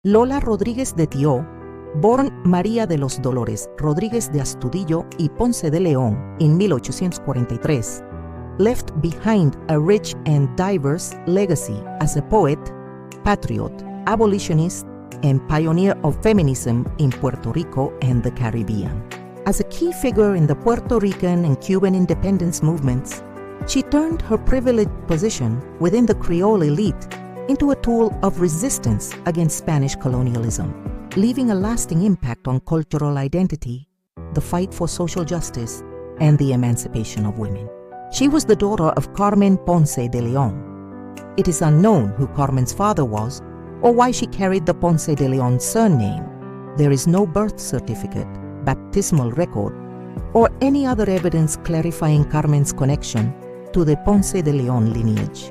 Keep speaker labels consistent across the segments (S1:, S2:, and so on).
S1: Lola Rodríguez de Tió, born María de los Dolores Rodríguez de Astudillo y Ponce de León in 1843, left behind a rich and diverse legacy as a poet, patriot, abolitionist, and pioneer of feminism in Puerto Rico and the Caribbean. As a key figure in the Puerto Rican and Cuban independence movements, she turned her privileged position within the Creole elite into a tool of resistance against Spanish colonialism, leaving a lasting impact on cultural identity, the fight for social justice, and the emancipation of women. She was the daughter of Carmen Ponce de Leon. It is unknown who Carmen's father was or why she carried the Ponce de Leon surname. There is no birth certificate, baptismal record, or any other evidence clarifying Carmen's connection to the Ponce de Leon lineage.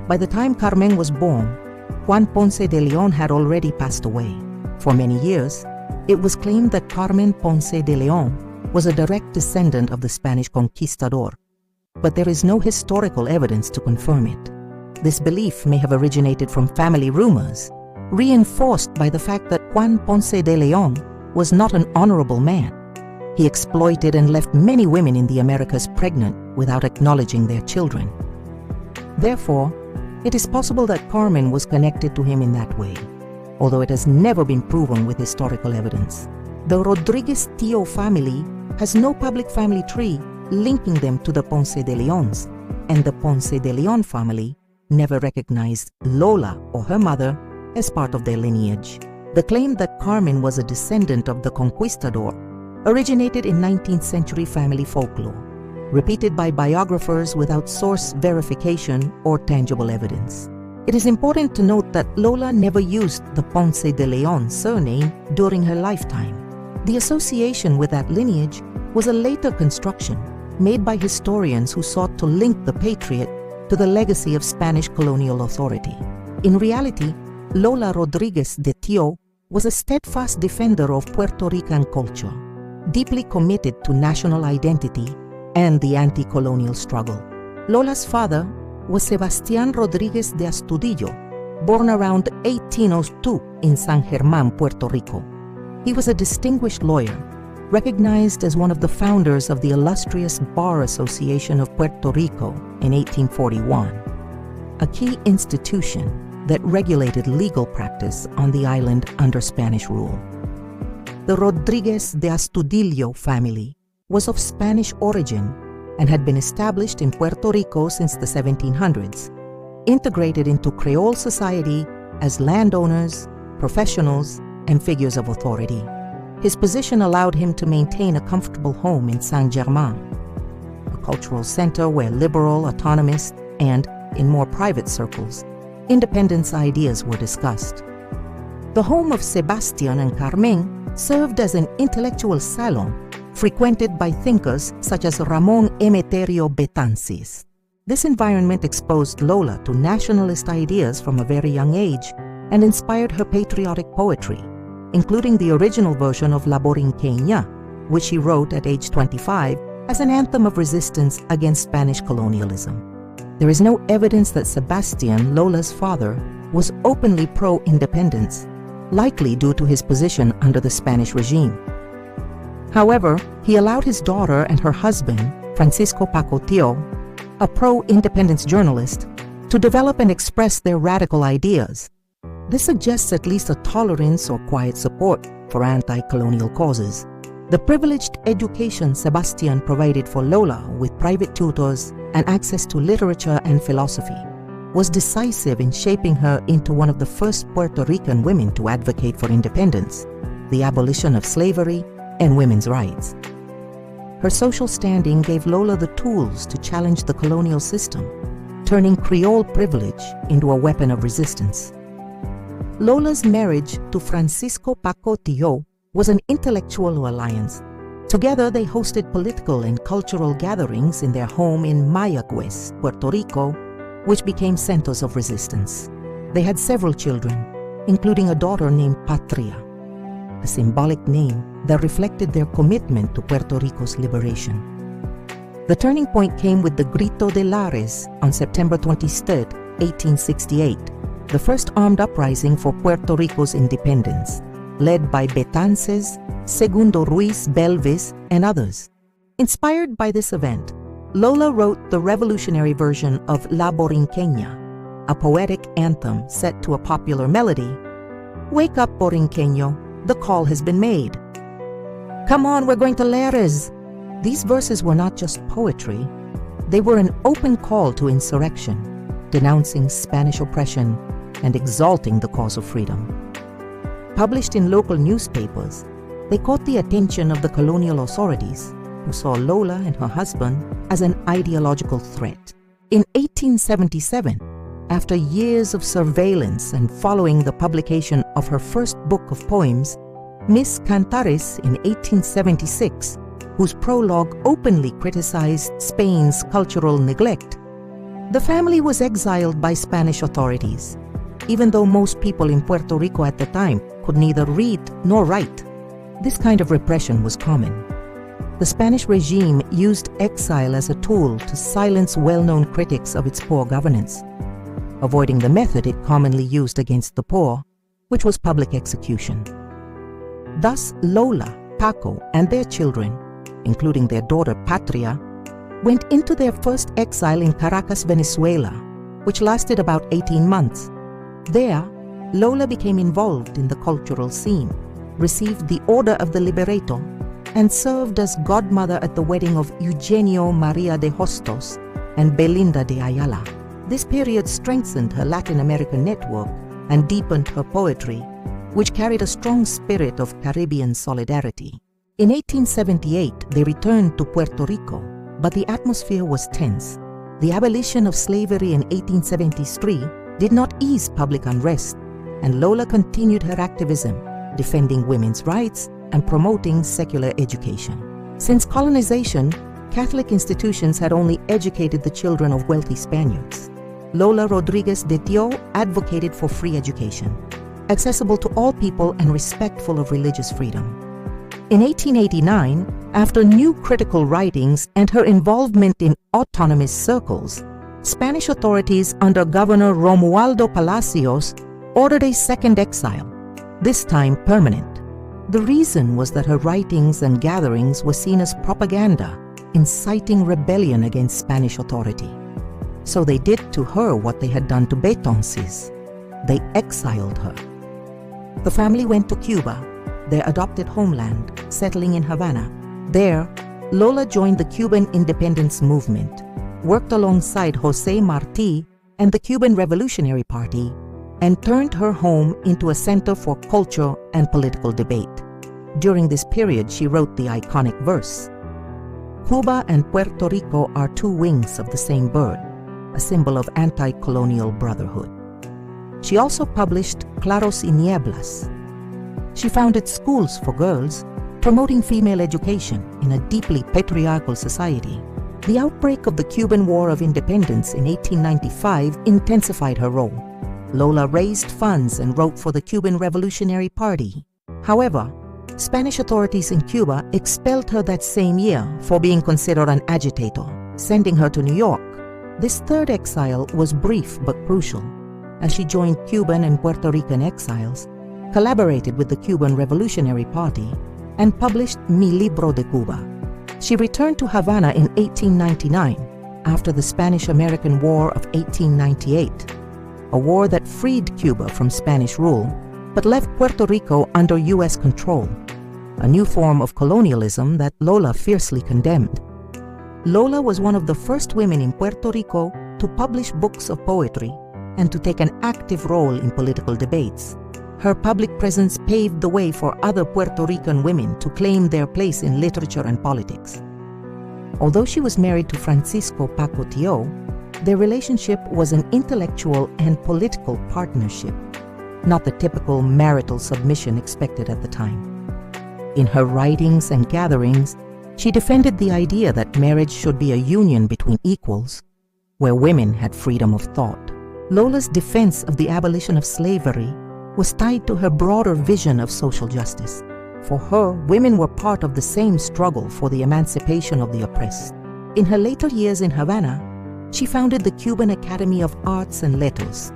S1: By the time Carmen was born, Juan Ponce de Leon had already passed away. For many years, it was claimed that Carmen Ponce de Leon was a direct descendant of the Spanish conquistador, but there is no historical evidence to confirm it. This belief may have originated from family rumors, reinforced by the fact that Juan Ponce de Leon was not an honorable man. He exploited and left many women in the Americas pregnant without acknowledging their children. Therefore, it is possible that Carmen was connected to him in that way, although it has never been proven with historical evidence. The Rodríguez-Tío family has no public family tree linking them to the Ponce de Leons, and the Ponce de Leon family never recognized Lola or her mother as part of their lineage. The claim that Carmen was a descendant of the conquistador originated in 19th century family folklore, repeated by biographers without source verification or tangible evidence. It is important to note that Lola never used the Ponce de Leon surname during her lifetime. The association with that lineage was a later construction made by historians who sought to link the patriot to the legacy of Spanish colonial authority. In reality, Lola Rodríguez de Tío was a steadfast defender of Puerto Rican culture, deeply committed to national identity and the anti-colonial struggle. Lola's father was Sebastián Rodríguez de Astudillo, born around 1802 in San Germán, Puerto Rico. He was a distinguished lawyer, recognized as one of the founders of the illustrious Bar Association of Puerto Rico in 1841, a key institution that regulated legal practice on the island under Spanish rule. The Rodríguez de Astudillo family was of Spanish origin and had been established in Puerto Rico since the 1700s, integrated into Creole society as landowners, professionals, and figures of authority. His position allowed him to maintain a comfortable home in San Germán, a cultural center where liberal, autonomist, and, in more private circles, independence ideas were discussed. The home of Sebastián and Carmen served as an intellectual salon frequented by thinkers such as Ramón Emeterio Betances. This environment exposed Lola to nationalist ideas from a very young age and inspired her patriotic poetry, including the original version of La Borinqueña, which she wrote at age 25 as an anthem of resistance against Spanish colonialism. There is no evidence that Sebastián, Lola's father, was openly pro-independence, likely due to his position under the Spanish regime. However, he allowed his daughter and her husband, Francisco Paco Tío, a pro-independence journalist, to develop and express their radical ideas. This suggests at least a tolerance or quiet support for anti-colonial causes. The privileged education Sebastián provided for Lola with private tutors and access to literature and philosophy was decisive in shaping her into one of the first Puerto Rican women to advocate for independence, the abolition of slavery, and women's rights. Her social standing gave Lola the tools to challenge the colonial system, turning Creole privilege into a weapon of resistance. Lola's marriage to Francisco Paco Tío was an intellectual alliance. Together, they hosted political and cultural gatherings in their home in Mayagüez, Puerto Rico, which became centers of resistance. They had several children, including a daughter named Patria, a symbolic name that reflected their commitment to Puerto Rico's liberation. The turning point came with the Grito de Lares on September 23, 1868, the first armed uprising for Puerto Rico's independence, led by Betances, Segundo Ruiz Belvis, and others. Inspired by this event, Lola wrote the revolutionary version of La Borinqueña, a poetic anthem set to a popular melody. Wake up, Borinqueño, the call has been made. Come on, we're going to Leres. These verses were not just poetry, they were an open call to insurrection, denouncing Spanish oppression and exalting the cause of freedom. Published in local newspapers, they caught the attention of the colonial authorities, who saw Lola and her husband as an ideological threat. In 1877, after years of surveillance and following the publication of her first book of poems, Miss Cantares in 1876, whose prologue openly criticized Spain's cultural neglect, the family was exiled by Spanish authorities, even though most people in Puerto Rico at the time could neither read nor write. This kind of repression was common. The Spanish regime used exile as a tool to silence well-known critics of its poor governance, avoiding the method it commonly used against the poor, which was public execution. Thus, Lola, Paco, and their children, including their daughter Patria, went into their first exile in Caracas, Venezuela, which lasted about 18 months. There, Lola became involved in the cultural scene, received the Order of the Liberato, and served as godmother at the wedding of Eugenio Maria de Hostos and Belinda de Ayala. This period strengthened her Latin American network and deepened her poetry, which carried a strong spirit of Caribbean solidarity. In 1878, they returned to Puerto Rico, but the atmosphere was tense. The abolition of slavery in 1873 did not ease public unrest, and Lola continued her activism, defending women's rights and promoting secular education. Since colonization, Catholic institutions had only educated the children of wealthy Spaniards. Lola Rodriguez de Tio advocated for free education, accessible to all people and respectful of religious freedom. In 1889, after new critical writings and her involvement in autonomous circles, Spanish authorities under Governor Romualdo Palacios ordered a second exile, this time permanent. The reason was that her writings and gatherings were seen as propaganda, inciting rebellion against Spanish authority. So they did to her what they had done to Betances. They exiled her. The family went to Cuba, their adopted homeland, settling in Havana. There, Lola joined the Cuban independence movement, worked alongside José Martí and the Cuban Revolutionary Party, and turned her home into a center for culture and political debate. During this period, she wrote the iconic verse, "Cuba and Puerto Rico are two wings of the same bird," a symbol of anti-colonial brotherhood. She also published Claros y Nieblas. She founded schools for girls, promoting female education in a deeply patriarchal society. The outbreak of the Cuban War of Independence in 1895 intensified her role. Lola raised funds and wrote for the Cuban Revolutionary Party. However, Spanish authorities in Cuba expelled her that same year for being considered an agitator, sending her to New York. This third exile was brief but crucial, as she joined Cuban and Puerto Rican exiles, collaborated with the Cuban Revolutionary Party, and published Mi Libro de Cuba. She returned to Havana in 1899 after the Spanish-American War of 1898, a war that freed Cuba from Spanish rule but left Puerto Rico under U.S. control, a new form of colonialism that Lola fiercely condemned. Lola was one of the first women in Puerto Rico to publish books of poetry and to take an active role in political debates. Her public presence paved the way for other Puerto Rican women to claim their place in literature and politics. Although she was married to Francisco Paco Tio, their relationship was an intellectual and political partnership, not the typical marital submission expected at the time. In her writings and gatherings, she defended the idea that marriage should be a union between equals, where women had freedom of thought. Lola's defense of the abolition of slavery was tied to her broader vision of social justice. For her, women were part of the same struggle for the emancipation of the oppressed. In her later years in Havana, she founded the Cuban Academy of Arts and Letters,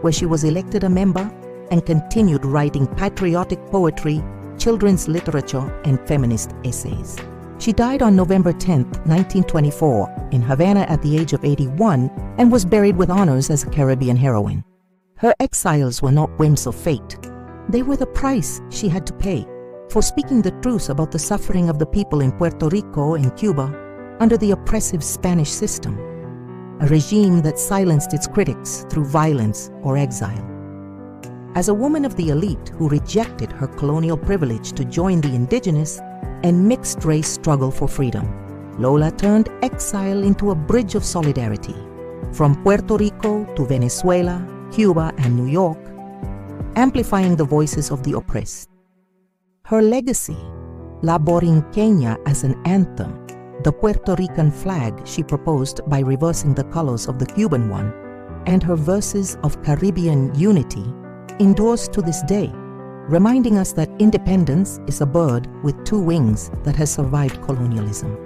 S1: where she was elected a member and continued writing patriotic poetry, children's literature, and feminist essays. She died on November 10, 1924, in Havana at the age of 81 and was buried with honors as a Caribbean heroine. Her exiles were not whims of fate. They were the price she had to pay for speaking the truth about the suffering of the people in Puerto Rico and Cuba under the oppressive Spanish system, a regime that silenced its critics through violence or exile. As a woman of the elite who rejected her colonial privilege to join the indigenous and mixed-race struggle for freedom, Lola turned exile into a bridge of solidarity, from Puerto Rico to Venezuela, Cuba, and New York, amplifying the voices of the oppressed. Her legacy, La Borinqueña as an anthem, the Puerto Rican flag she proposed by reversing the colors of the Cuban one, and her verses of Caribbean unity endures to this day, reminding us that independence is a bird with two wings that has survived colonialism.